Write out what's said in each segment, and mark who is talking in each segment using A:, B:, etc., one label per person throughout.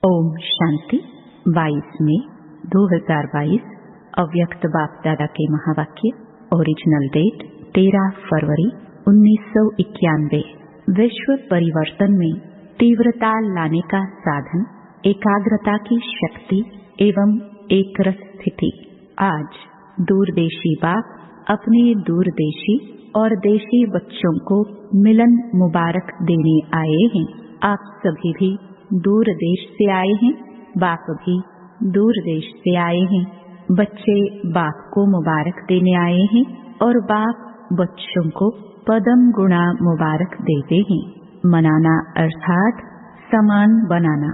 A: ओम शांति। 22 मई 2022 अव्यक्त बाप दादा के महावाक्य। ओरिजिनल डेट 13 फरवरी 1991। विश्व परिवर्तन में तीव्रता लाने का साधन एकाग्रता की शक्ति एवं एकरस स्थिति। आज दूरदेशी बाप अपने दूरदेशी और देशी बच्चों को मिलन मुबारक देने आए हैं। आप सभी भी दूर देश से आए हैं, बाप भी दूर देश से आए हैं। बच्चे बाप को मुबारक देने आए हैं और बाप बच्चों को पदम गुणा मुबारक देते हैं। मनाना अर्थात समान बनाना।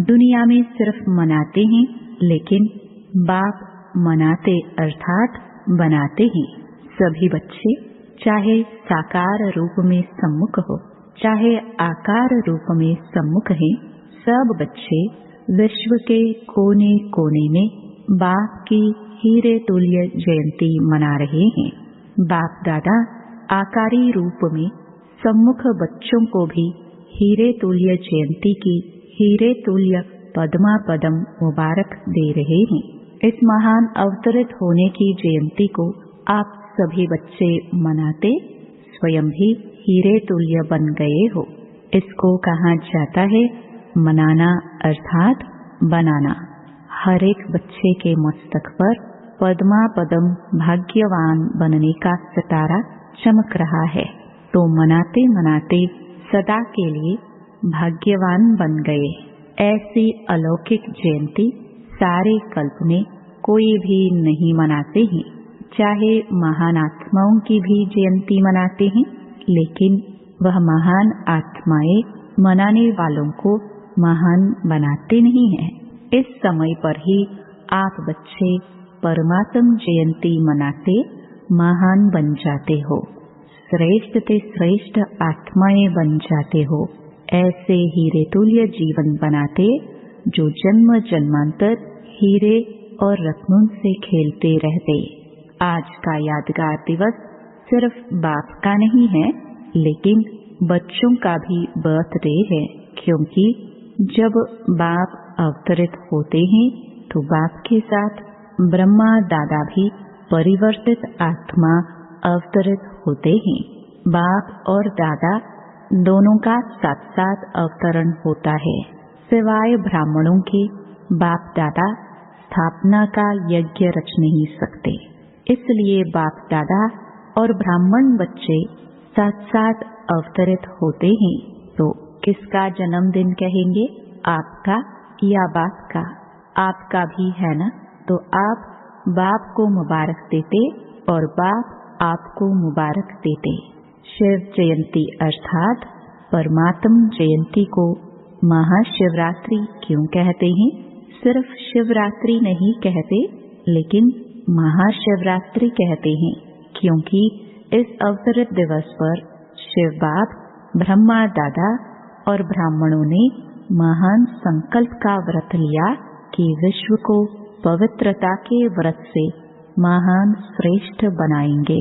A: दुनिया में सिर्फ मनाते हैं, लेकिन बाप मनाते अर्थात बनाते हैं। सभी बच्चे चाहे साकार रूप में सम्मुख हो, चाहे आकार रूप में सम्मुख हैं, सब बच्चे विश्व के कोने कोने में बाप की हीरे तुल्य जयंती मना रहे हैं। बाप दादा आकारी रूप में सम्मुख बच्चों को भी हीरे तुल्य जयंती की हीरे तुल्य पद्मा पदम मुबारक दे रहे हैं। इस महान अवतरित होने की जयंती को आप सभी बच्चे मनाते स्वयं भी हीरे तुल्य बन गए हो। इसको कहा जाता है मनाना अर्थात बनाना। हर एक बच्चे के मस्तक पर पद्मा पदम भाग्यवान बनने का सितारा चमक रहा है, तो मनाते मनाते सदा के लिए भाग्यवान बन गए। ऐसी अलौकिक जयंती सारे कल्प में कोई भी नहीं मनाते हैं। चाहे महान आत्माओं की भी जयंती मनाते हैं, लेकिन वह महान आत्माएं मनाने वालों को महान बनाते नहीं हैं। इस समय पर ही आप बच्चे परमात्म जयंती मनाते महान बन जाते हो, श्रेष्ठ से श्रेष्ठ आत्माएं बन जाते हो। ऐसे हीरे तुल्य जीवन बनाते जो जन्म जन्मांतर हीरे और रत्नों से खेलते रहते। आज का यादगार दिवस सिर्फ बाप का नहीं है, लेकिन बच्चों का भी बर्थडे है, क्योंकि जब बाप अवतरित होते हैं तो बाप के साथ ब्रह्मा दादा भी परिवर्तित आत्मा अवतरित होते हैं। बाप और दादा दोनों का साथ साथ अवतरण होता है। सिवाय ब्राह्मणों के बाप दादा स्थापना का यज्ञ रच नहीं सकते, इसलिए बाप दादा और ब्राह्मण बच्चे साथ साथ अवतरित होते हैं। तो किसका जन्मदिन कहेंगे, आपका या बाप का? आपका भी है ना, तो आप बाप को मुबारक देते और बाप आपको मुबारक देते। शिव जयंती अर्थात परमात्म जयंती को महाशिवरात्रि क्यों कहते हैं? सिर्फ शिवरात्रि नहीं कहते, लेकिन महाशिवरात्रि कहते हैं, क्योंकि इस अवतरित दिवस पर शिव बाप, ब्रह्मा दादा और ब्राह्मणों ने महान संकल्प का व्रत लिया कि विश्व को पवित्रता के व्रत से महान श्रेष्ठ बनाएंगे।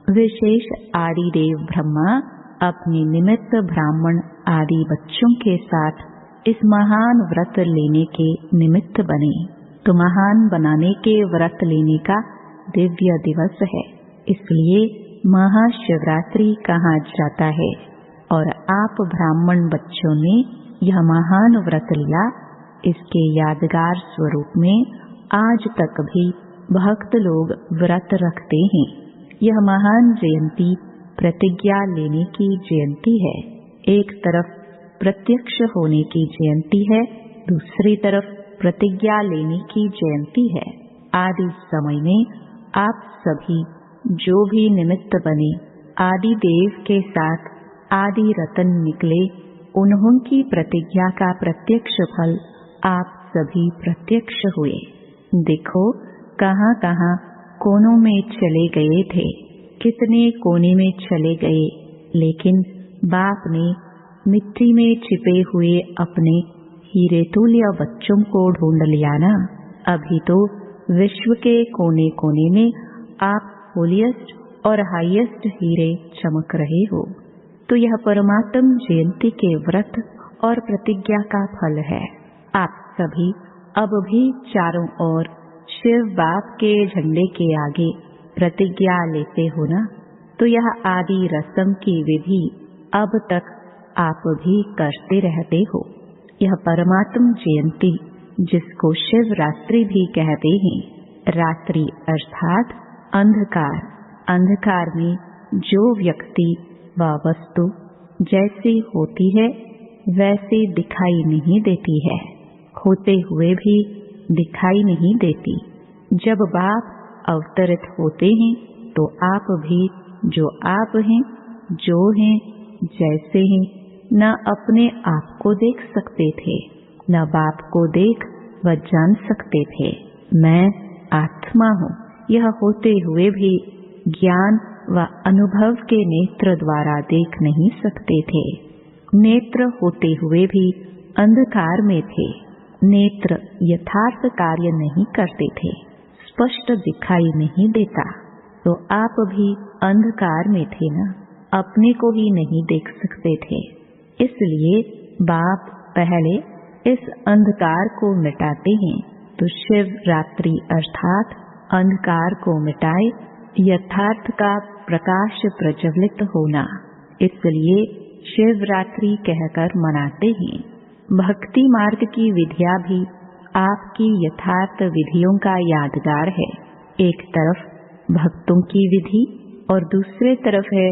A: विशेष आदि देव ब्रह्मा अपने निमित्त ब्राह्मण आदि बच्चों के साथ इस महान व्रत लेने के निमित्त बने। तो महान बनाने के व्रत लेने का दिव्य दिवस है, इसलिए महाशिवरात्रि कहा जाता है। और आप ब्राह्मण बच्चों ने यह महान व्रत लिया। इसके यादगार स्वरूप में आज तक भी भक्त लोग व्रत रखते हैं। यह महान जयंती प्रतिज्ञा लेने की जयंती है। एक तरफ प्रत्यक्ष होने की जयंती है, दूसरी तरफ प्रतिज्ञा लेने की जयंती है। आदि समय में आप सभी जो भी निमित्त बने, आदि देव के साथ आदि रतन निकले, उन्हों की प्रतिज्ञा का प्रत्यक्ष फल आप सभी प्रत्यक्ष हुए। देखो कहाँ कहाँ कोनों में चले गए थे, कितने कोने में चले गए, लेकिन बाप ने मिट्टी में छिपे हुए अपने हीरे तुल्य बच्चों को ढूंढ लिया ना। अभी तो विश्व के कोने कोने में आप होलिएस्ट और हाईएस्ट हीरे चमक रहे हो। तो यह परमात्म जयंती के व्रत और प्रतिज्ञा का फल है। आप सभी अब भी चारों ओर शिव बाप के झंडे के आगे प्रतिज्ञा लेते हो ना, तो यह आदि रस्म की विधि अब तक आप भी करते रहते हो। यह परमात्म जयंती, जिसको शिव रात्रि भी कहते हैं, रात्रि अर्थात अंधकार, अंधकार में जो व्यक्ति व वस्तु जैसी होती है वैसे दिखाई नहीं देती है, होते हुए भी दिखाई नहीं देती। जब बाप अवतरित होते हैं तो आप भी जो आप हैं, जो हैं, जैसे हैं, न अपने आप को देख सकते थे, न बाप को देख व जान सकते थे मैं आत्मा हूँ। यह होते हुए भी ज्ञान व अनुभव के नेत्र द्वारा देख नहीं सकते थे। नेत्र होते हुए भी अंधकार में थे। नेत्र यथार्थ कार्य नहीं करते थे, स्पष्ट दिखाई नहीं देता। तो आप भी अंधकार में थे ना, अपने को ही नहीं देख सकते थे। इसलिए बाप पहले इस अंधकार को मिटाते हैं, तो शिव रात्रि अर्थात अंधकार को मिटाए यथार्थ का प्रकाश प्रज्वलित होना, इसलिए शिवरात्रि कहकर मनाते हैं। भक्ति मार्ग की विधियां भी आपकी यथार्थ विधियों का यादगार है। एक तरफ भक्तों की विधि और दूसरे तरफ है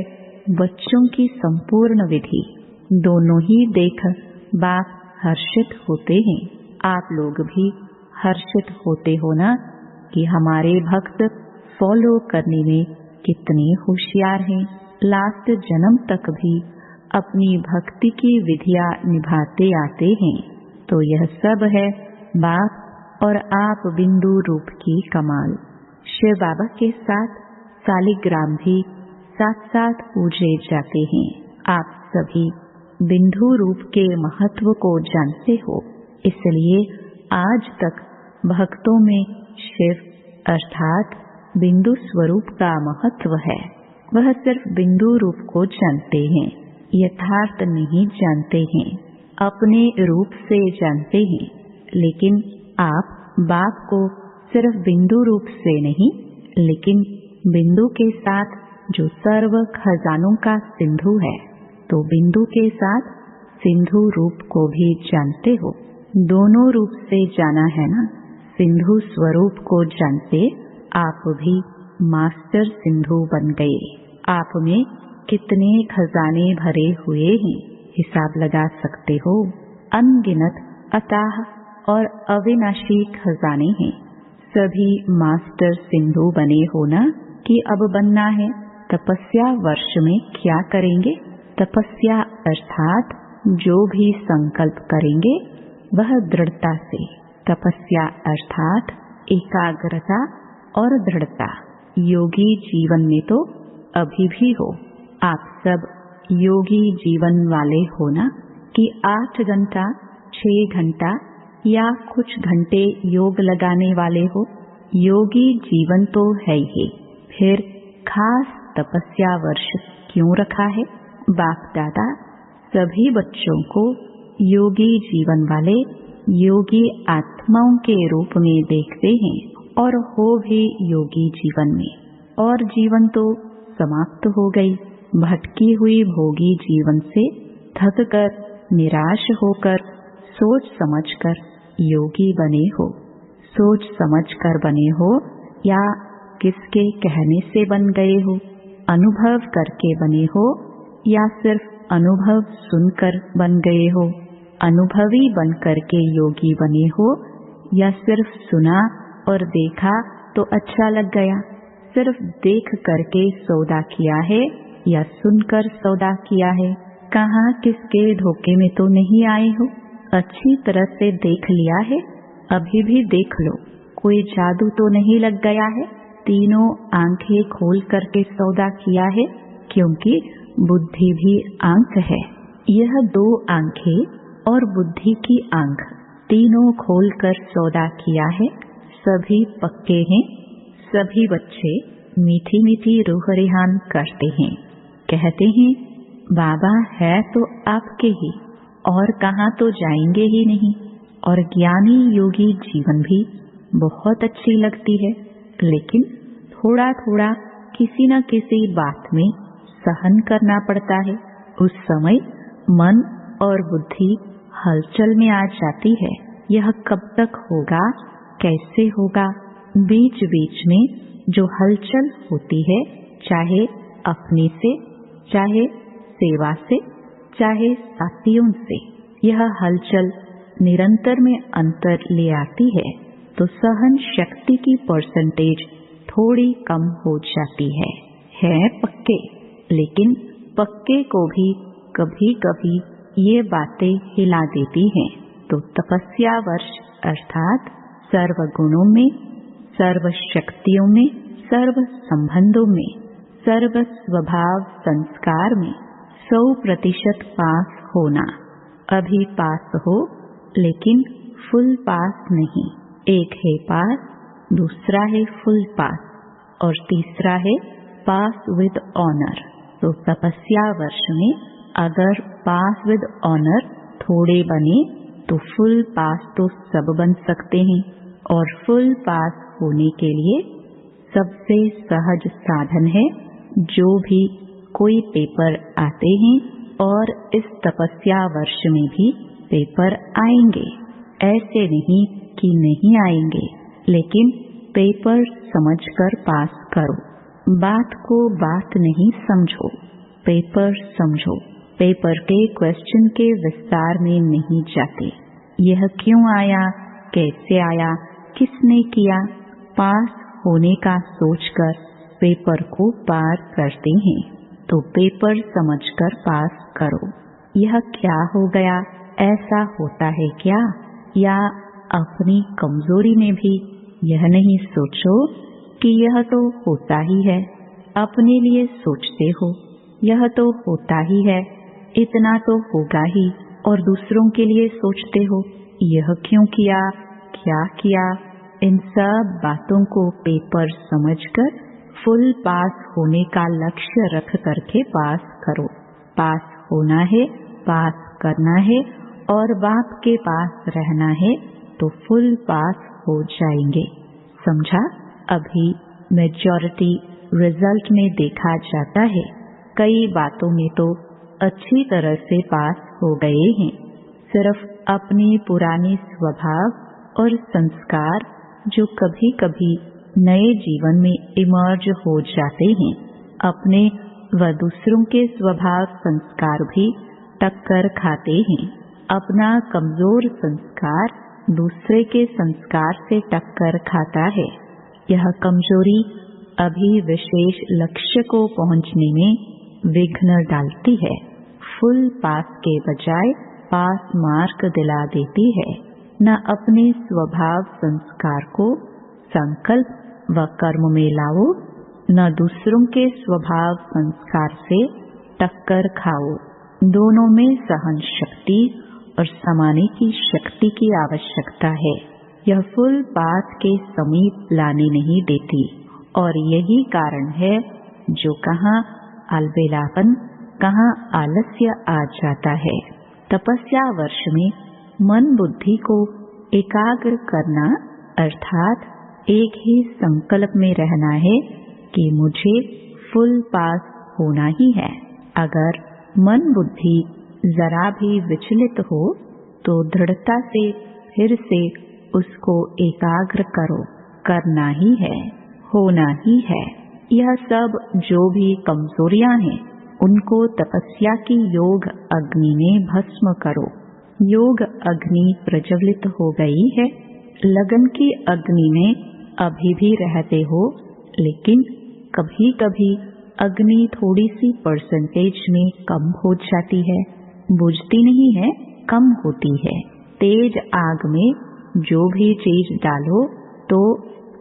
A: बच्चों की संपूर्ण विधि। दोनों ही देख बाप हर्षित होते हैं। आप लोग भी हर्षित होते हो ना कि हमारे भक्त फॉलो करने में कितने होशियार हैं। लास्ट जन्म तक भी अपनी भक्ति की विधियां निभाते आते हैं। तो यह सब है बाप और आप बिंदु रूप की कमाल। शिव बाबा के साथ सालिग्राम भी साथ साथ पूजे जाते हैं। आप सभी बिंदु रूप के महत्व को जानते हो, इसलिए आज तक भक्तों में शिव अर्थात बिंदु स्वरूप का महत्व है। वह सिर्फ बिंदु रूप को जानते हैं, यथार्थ नहीं जानते हैं, अपने रूप से जानते हैं। लेकिन आप बाप को सिर्फ बिंदु रूप से नहीं, लेकिन बिंदु के साथ जो सर्व खजानों का सिंधु है, तो बिंदु के साथ सिंधु रूप को भी जानते हो। दोनों रूप से जाना है ना। सिंधु स्वरूप को जानते आप भी मास्टर सिंधु बन गए। आप में कितने खजाने भरे हुए हैं, हिसाब लगा सकते हो। अनगिनत अथाह और अविनाशी खजाने हैं। सभी मास्टर सिंधु बने हो ना कि अब बनना है। तपस्या वर्ष में क्या करेंगे? तपस्या अर्थात जो भी संकल्प करेंगे वह दृढ़ता से। तपस्या अर्थात एकाग्रता और दृढ़ता। योगी जीवन में तो अभी भी हो। आप सब योगी जीवन वाले हो ना कि 8 घंटा 6 घंटा या कुछ घंटे योग लगाने वाले हो। योगी जीवन तो है ही, फिर खास तपस्या वर्ष क्यों रखा है? बाप दादा सभी बच्चों को योगी जीवन वाले योगी आत्माओं के रूप में देखते हैं और हो भी योगी जीवन में। और जीवन तो समाप्त हो गई। भटकी हुई भोगी जीवन से थक कर निराश होकर सोच समझकर योगी बने हो। सोच समझकर बने हो या किसके कहने से बन गए हो? अनुभव करके बने हो या सिर्फ अनुभव सुनकर बन गए हो? अनुभवी बन करके योगी बने हो या सिर्फ सुना और देखा तो अच्छा लग गया? सिर्फ देख करके सौदा किया है या सुनकर सौदा किया है? कहाँ किसके धोखे में तो नहीं आए हो? अच्छी तरह से देख लिया है? अभी भी देख लो, कोई जादू तो नहीं लग गया है? तीनों आंखें खोल करके सौदा किया है, क्योंकि बुद्धि भी आंख है। यह 2 आंखें और बुद्धि की आंख तीनों खोल कर सौदा किया है। सभी पक्के हैं। सभी बच्चे मीठी मीठी रूह रिहान करते हैं, कहते हैं बाबा है तो आपके ही, और कहाँ तो जाएंगे ही नहीं। और ज्ञानी योगी जीवन भी बहुत अच्छी लगती है, लेकिन थोड़ा थोड़ा किसी न किसी बात में सहन करना पड़ता है। उस समय मन और बुद्धि हलचल में आ जाती है। यह कब तक होगा, कैसे होगा? बीच बीच में जो हलचल होती है, चाहे अपने से, चाहे सेवा से, चाहे साथियों से, यह हलचल निरंतर में अंतर ले आती है, तो सहन शक्ति की परसेंटेज थोड़ी कम हो जाती है पक्के, लेकिन पक्के को भी कभी कभी ये बातें हिला देती हैं। तो तपस्या वर्ष अर्थात सर्व गुणों में, सर्व शक्तियों में, सर्व संबंधों में, सर्व स्वभाव संस्कार में 100% पास होना। अभी पास हो लेकिन फुल पास नहीं। एक है पास, दूसरा है फुल पास और तीसरा है पास विद ऑनर। तो तपस्या वर्ष में अगर पास विद ऑनर थोड़े बने तो फुल पास तो सब बन सकते हैं। और फुल पास होने के लिए सबसे सहज साधन है, जो भी कोई पेपर आते हैं और इस तपस्या वर्ष में भी पेपर आएंगे, ऐसे नहीं कि नहीं आएंगे, लेकिन पेपर समझकर पास करो। बात को बात नहीं समझो, पेपर समझो। पेपर के क्वेश्चन के विस्तार में नहीं जाते। यह क्यों आया, कैसे आया, किसने किया, पास होने का सोचकर पेपर को पार करते हैं। तो पेपर समझकर पास करो। यह क्या हो गया, ऐसा होता है क्या? या अपनी कमजोरी में भी यह नहीं सोचो कि यह तो होता ही है। अपने लिए सोचते हो, यह तो होता ही है, इतना तो होगा ही, और दूसरों के लिए सोचते हो, यह क्यों किया, क्या किया। इन सब बातों को पेपर समझकर फुल पास होने का लक्ष्य रख करके पास करो। पास होना है, पास करना है और बाप के पास रहना है, तो फुल पास हो जाएंगे। समझा? अभी मेजॉरिटी रिजल्ट में देखा जाता है, कई बातों में तो अच्छी तरह से पास हो गए हैं। सिर्फ अपने पुराने स्वभाव और संस्कार जो कभी कभी नए जीवन में इमर्ज हो जाते हैं, अपने व दूसरों के स्वभाव संस्कार भी टक्कर खाते हैं। अपना कमजोर संस्कार दूसरे के संस्कार से टक्कर खाता है। यह कमजोरी अभी विशेष लक्ष्य को पहुंचने में विघ्न डालती है। फुल पास के बजाय पास मार्क दिला देती है। न अपने स्वभाव संस्कार को संकल्प व कर्म में लाओ, न दूसरों के स्वभाव संस्कार से टक्कर खाओ। दोनों में सहन शक्ति और समाने की शक्ति की आवश्यकता है। यह फुल पास के समीप लाने नहीं देती, और यही कारण है जो कहाँ अलबेलापन, कहाँ आलस्य आ जाता है। तपस्या वर्ष में मन बुद्धि को एकाग्र करना अर्थात एक ही संकल्प में रहना है कि मुझे फुल पास होना ही है। अगर मन बुद्धि जरा भी विचलित हो तो दृढ़ता से फिर से उसको एकाग्र करो। करना ही है, होना ही है। यह सब जो भी कमजोरियां हैं, उनको तपस्या की योग अग्नि में भस्म करो। योग अग्नि प्रज्वलित हो गई है। लगन की अग्नि में अभी भी रहते हो, लेकिन कभी कभी अग्नि थोड़ी सी परसेंटेज में कम हो जाती है। बुझती नहीं है, कम होती है। तेज आग में जो भी चीज डालो तो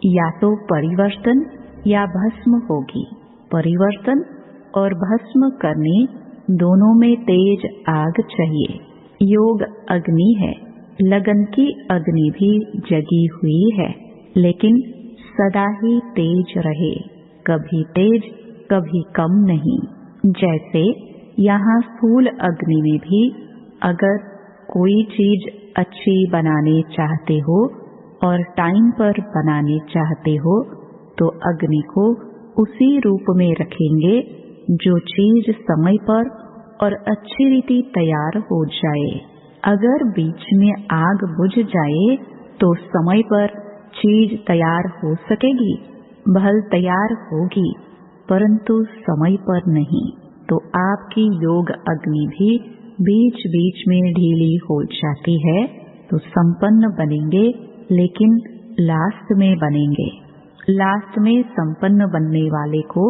A: या तो परिवर्तन या भस्म होगी। परिवर्तन और भस्म करने दोनों में तेज आग चाहिए। योग अग्नि है, लगन की अग्नि भी जगी हुई है, लेकिन सदा ही तेज रहे, कभी तेज कभी कम नहीं। जैसे यहाँ स्थूल अग्नि में भी अगर कोई चीज अच्छी बनाने चाहते हो और टाइम पर बनाने चाहते हो तो अग्नि को उसी रूप में रखेंगे जो चीज समय पर और अच्छी रीति तैयार हो जाए। अगर बीच में आग बुझ जाए तो समय पर चीज तैयार हो सकेगी, भल तैयार होगी, परंतु समय पर नहीं। तो आपकी योग अग्नि भी बीच बीच में ढीली हो जाती है तो संपन्न बनेंगे, लेकिन लास्ट में बनेंगे। लास्ट में संपन्न बनने वाले को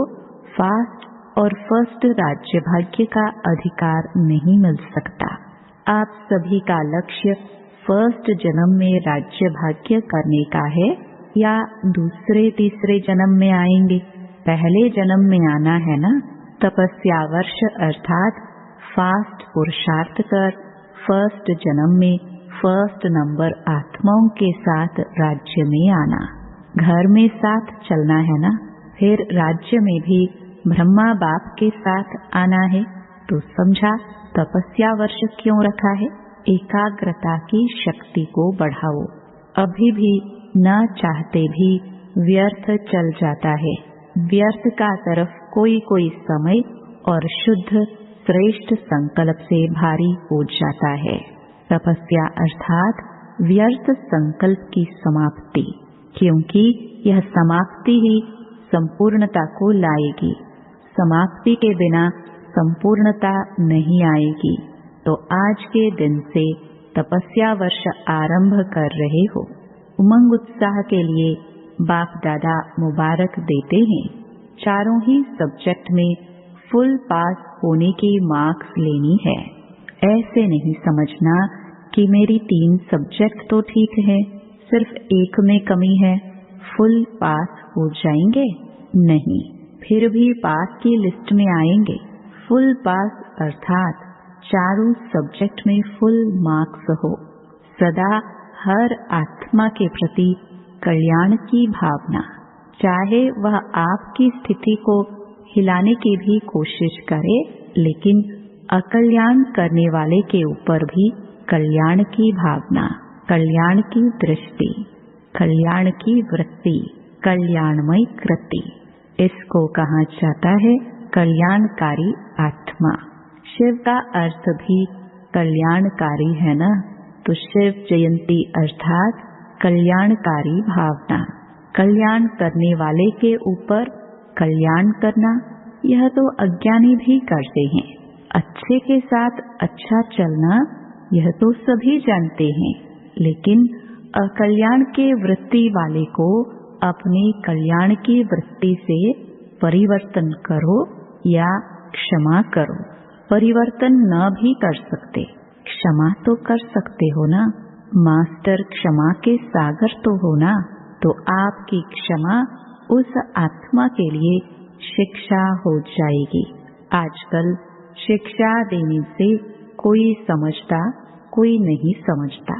A: फास्ट और फर्स्ट राज्य भाग्य का अधिकार नहीं मिल सकता। आप सभी का लक्ष्य फर्स्ट जन्म में राज्य भाग्य करने का है या दूसरे तीसरे जन्म में आएंगे? पहले जन्म में आना है ना। तपस्या वर्ष अर्थात फास्ट पुरुषार्थ कर फर्स्ट जन्म में फर्स्ट नंबर आत्माओं के साथ राज्य में आना। घर में साथ चलना है ना। फिर राज्य में भी ब्रह्मा बाप के साथ आना है। तो समझा तपस्या वर्ष क्यों रखा है? एकाग्रता की शक्ति को बढ़ाओ। अभी भी न चाहते भी व्यर्थ चल जाता है। व्यर्थ का तरफ कोई कोई समय और शुद्ध श्रेष्ठ संकल्प से भारी हो जाता है। तपस्या अर्थात व्यर्थ संकल्प की समाप्ति, क्योंकि यह समाप्ति ही संपूर्णता को लाएगी। समाप्ति के बिना संपूर्णता नहीं आएगी। तो आज के दिन से तपस्या वर्ष आरंभ कर रहे हो। उमंग उत्साह के लिए बाप दादा मुबारक देते हैं। चारों ही सब्जेक्ट में फुल पास होने की मार्क्स लेनी है। ऐसे नहीं समझना कि मेरी 3 सब्जेक्ट तो ठीक है, सिर्फ एक में कमी है, फुल पास हो जाएंगे। नहीं, फिर भी पास की लिस्ट में आएंगे। फुल पास अर्थात चारों सब्जेक्ट में फुल मार्क्स हो। सदा हर आत्मा के प्रति कल्याण की भावना, चाहे वह आपकी स्थिति को हिलाने की भी कोशिश करे, लेकिन अकल्याण करने वाले के ऊपर भी कल्याण की भावना, कल्याण की दृष्टि, कल्याण की वृत्ति, कल्याणमय कृति, इसको कहा जाता है कल्याणकारी आत्मा। शिव का अर्थ भी कल्याणकारी है ना। तो शिव जयंती अर्थात कल्याणकारी भावना, कल्याण करने वाले के ऊपर कल्याण करना, यह तो अज्ञानी भी करते हैं। अच्छे के साथ अच्छा चलना यह तो सभी जानते हैं, लेकिन अकल्याण के वृत्ति वाले को अपने कल्याण की वृत्ति से परिवर्तन करो या क्षमा करो। परिवर्तन न भी कर सकते, क्षमा तो कर सकते हो ना। मास्टर क्षमा के सागर तो हो ना। तो आपकी क्षमा उस आत्मा के लिए शिक्षा हो जाएगी। आजकल शिक्षा देने से कोई समझता, कोई नहीं समझता।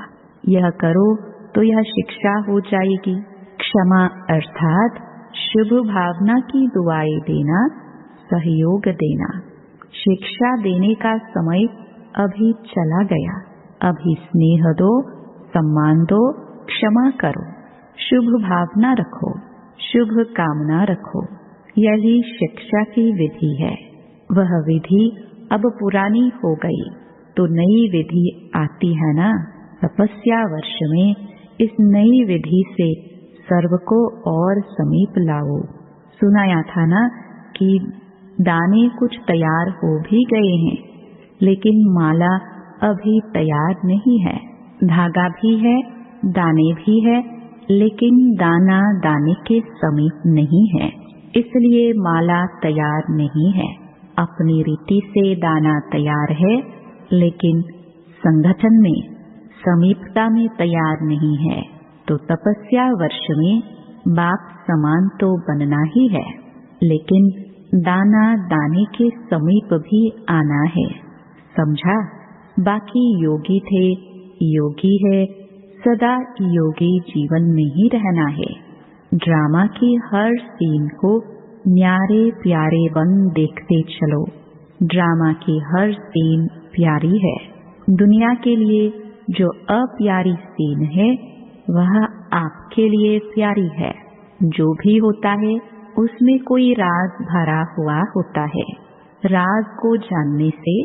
A: यह करो तो यह शिक्षा हो जाएगी। क्षमा अर्थात शुभ भावना की दुआएं देना, सहयोग देना। शिक्षा देने का समय अभी चला गया। अभी स्नेह दो, सम्मान दो, क्षमा करो, शुभ भावना रखो, शुभ कामना रखो। यही शिक्षा की विधि है। वह विधि अब पुरानी हो गई तो नई विधि आती है ना। तपस्या वर्ष में इस नई विधि से सर्व को और समीप लाओ। सुनाया था ना कि दाने कुछ तैयार हो भी गए हैं, लेकिन माला अभी तैयार नहीं है। धागा भी है, दाने भी है, लेकिन दाना दाने के समीप नहीं है, इसलिए माला तैयार नहीं है। अपनी रीति से दाना तैयार है, लेकिन संगठन में समीपता में तैयार नहीं है। तो तपस्या वर्ष में बाप समान तो बनना ही है, लेकिन दाना दाने के समीप भी आना है। समझा? बाकी योगी थे, योगी है, सदा योगी जीवन में ही रहना है। ड्रामा की हर सीन को न्यारे प्यारे बन देखते चलो। ड्रामा की हर सीन प्यारी है। दुनिया के लिए जो अप्यारी सीन है वह आपके लिए प्यारी है। जो भी होता है उसमें कोई राज भरा हुआ होता है। राज को जानने से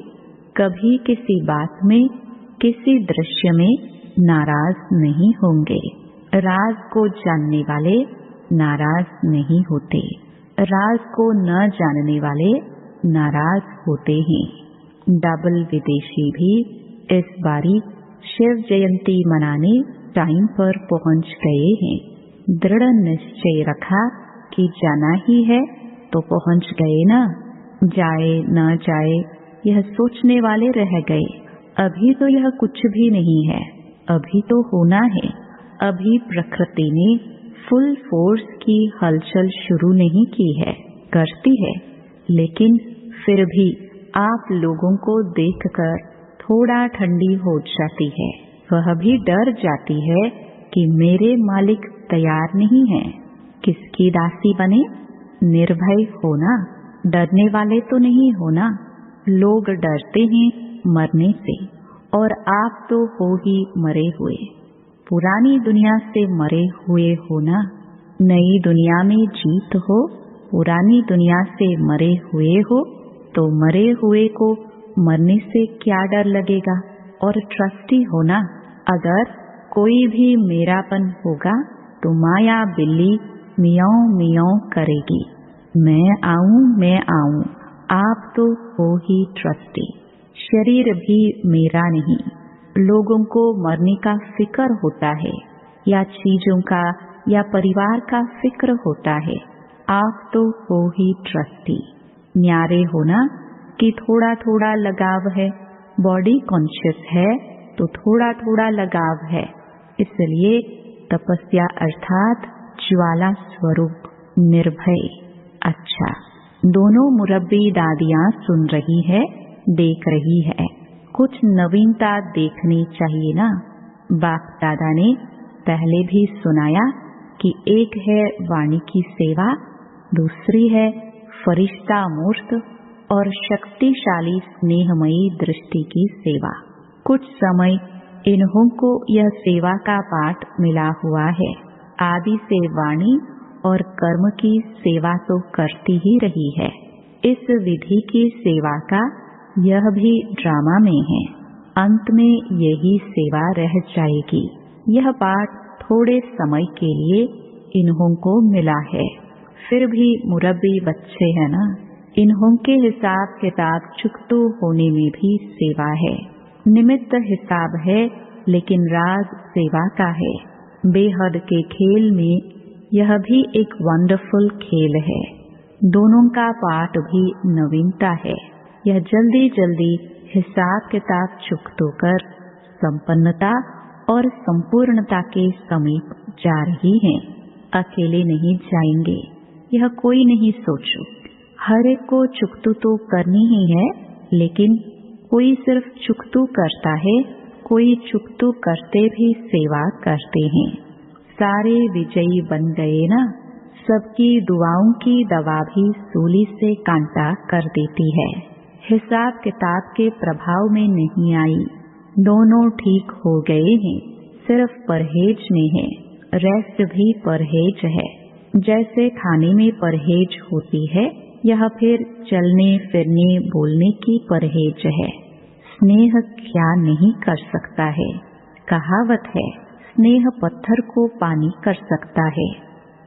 A: कभी किसी बात में, किसी दृश्य में नाराज नहीं होंगे। राज को जानने वाले नाराज नहीं होते। राज को न जानने वाले नाराज होते हैं। डबल विदेशी भी इस बारी शिव जयंती मनाने टाइम पर पहुंच गए हैं। दृढ़ निश्चय रखा कि जाना ही है तो पहुंच गए ना। जाए न जाए यह सोचने वाले रह गए। अभी तो यह कुछ भी नहीं है, अभी तो होना है। अभी प्रकृति ने फुल फोर्स की हलचल शुरू नहीं की है, करती है, लेकिन फिर भी आप लोगों को देखकर थोड़ा ठंडी हो जाती है। वह भी डर जाती है कि मेरे मालिक तैयार नहीं हैं। किसकी दासी बने? निर्भय होना, डरने वाले तो नहीं होना। लोग डरते हैं मरने से, और आप तो हो ही मरे हुए। पुरानी दुनिया से मरे हुए हो ना। नई दुनिया में जीत हो, पुरानी दुनिया से मरे हुए हो तो मरे हुए को मरने से क्या डर लगेगा। और ट्रस्टी होना, अगर कोई भी मेरापन होगा तो माया बिल्ली मियाऊं मियाऊं करेगी, मैं आऊं। आप तो हो ही ट्रस्टी। शरीर भी मेरा नहीं। लोगों को मरने का फिक्र होता है, या चीजों का या परिवार का फिक्र होता है। आप तो हो ही ट्रस्टी। न्यारे होना कि थोड़ा थोड़ा लगाव है। बॉडी कॉन्शियस है तो थोड़ा थोड़ा लगाव है। इसलिए तपस्या अर्थात ज्वाला स्वरूप निर्भय। अच्छा, दोनों मुरब्बी दादियां सुन रही है, देख रही है। कुछ नवीनता देखनी चाहिए ना। बाप दादा ने पहले भी सुनाया कि एक है वाणी की सेवा, दूसरी है फरिश्ता मूर्त और शक्तिशाली स्नेहमयी दृष्टि की सेवा। कुछ समय इन्हों को यह सेवा का पाठ मिला हुआ है। आदि से वाणी और कर्म की सेवा तो करती ही रही है। इस विधि की सेवा का यह भी ड्रामा में है। अंत में यही सेवा रह जाएगी। यह पाठ थोड़े समय के लिए इन्हों को मिला है। फिर भी मुरब्बी बच्चे हैं ना, इन्हों के हिसाब किताब चुकतू होने में भी सेवा है। निमित्त हिसाब है लेकिन राज सेवा का है। बेहद के खेल में यह भी एक वंडरफुल खेल है। दोनों का पाठ भी नवीनता है। यह जल्दी जल्दी हिसाब किताब चुकतों कर संपन्नता और संपूर्णता के समीप जा रही हैं। अकेले नहीं जाएंगे, यह कोई नहीं सोचो। हर एक को चुकतू तो करनी ही है, लेकिन कोई सिर्फ चुकतू करता है, कोई चुकतू करते भी सेवा करते हैं। सारे विजयी बन गए ना। सबकी दुआओं की दवा भी सूली से कांटा कर देती है। हिसाब किताब के प्रभाव में नहीं आई। दोनों ठीक हो गए हैं, सिर्फ परहेज में है। रेस्ट भी परहेज है। जैसे खाने में परहेज होती है, यह फिर चलने फिरने बोलने की परहेज है। स्नेह क्या नहीं कर सकता है। कहावत है, स्नेह पत्थर को पानी कर सकता है।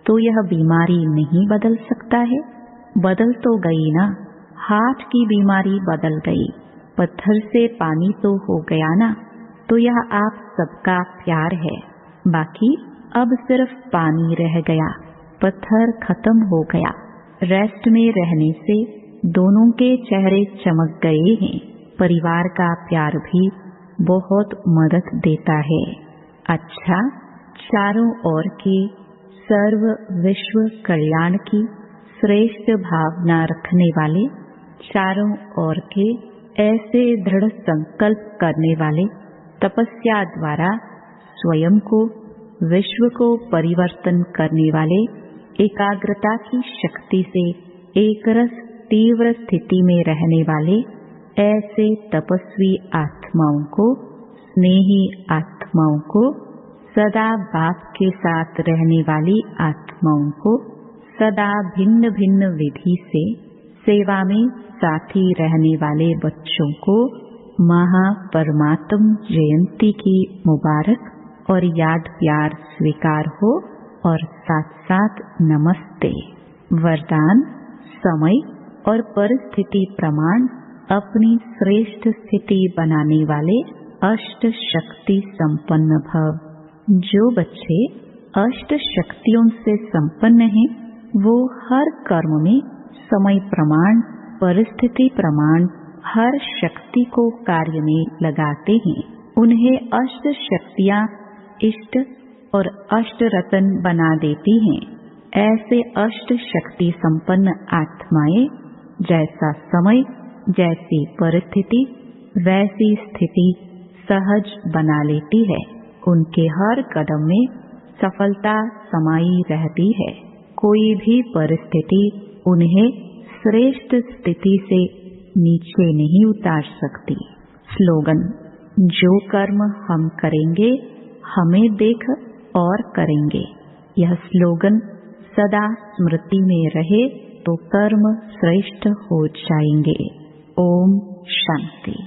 A: तो यह बीमारी नहीं बदल सकता है? बदल तो गई ना। हार्ट की बीमारी बदल गई, पत्थर से पानी तो हो गया ना। तो यह आप सबका प्यार है। बाकी अब सिर्फ पानी रह गया, पत्थर खत्म हो गया। रेस्ट में रहने से दोनों के चेहरे चमक गए हैं। परिवार का प्यार भी बहुत मदद देता है। अच्छा, चारों ओर की सर्व विश्व कल्याण की श्रेष्ठ भावना रखने वाले, चारों ओर के ऐसे दृढ़ संकल्प करने वाले, तपस्या द्वारा स्वयं को, विश्व को परिवर्तन करने वाले, एकाग्रता की शक्ति से एकरस तीव्र स्थिति में रहने वाले ऐसे तपस्वी आत्माओं को स्नेही आत्माओं को, सदा बाप के साथ रहने वाली आत्माओं को, सदा भिन्न भिन्न विधि से सेवा में साथी रहने वाले बच्चों को महापरमात्म जयंती की मुबारक और याद प्यार स्वीकार हो और साथ साथ नमस्ते। वरदान: समय और परिस्थिति प्रमाण अपनी श्रेष्ठ स्थिति बनाने वाले अष्ट शक्ति संपन्न भव। जो बच्चे अष्ट शक्तियों से संपन्न हैं, वो हर कर्म में समय प्रमाण, परिस्थिति प्रमाण, हर शक्ति को कार्य में लगाते हैं। उन्हें अष्ट शक्तियाँ इष्ट और अष्ट रतन बना देती हैं। ऐसे अष्ट शक्ति संपन्न आत्माएं जैसा समय, जैसी परिस्थिति, वैसी स्थिति सहज बना लेती है। उनके हर कदम में सफलता समाई रहती है। कोई भी परिस्थिति उन्हें श्रेष्ठ स्थिति से नीचे नहीं उतार सकती। स्लोगन: जो कर्म हम करेंगे, हमें देख और करेंगे। यह स्लोगन सदा स्मृति में रहे तो कर्म श्रेष्ठ हो जाएंगे। ओम शांति।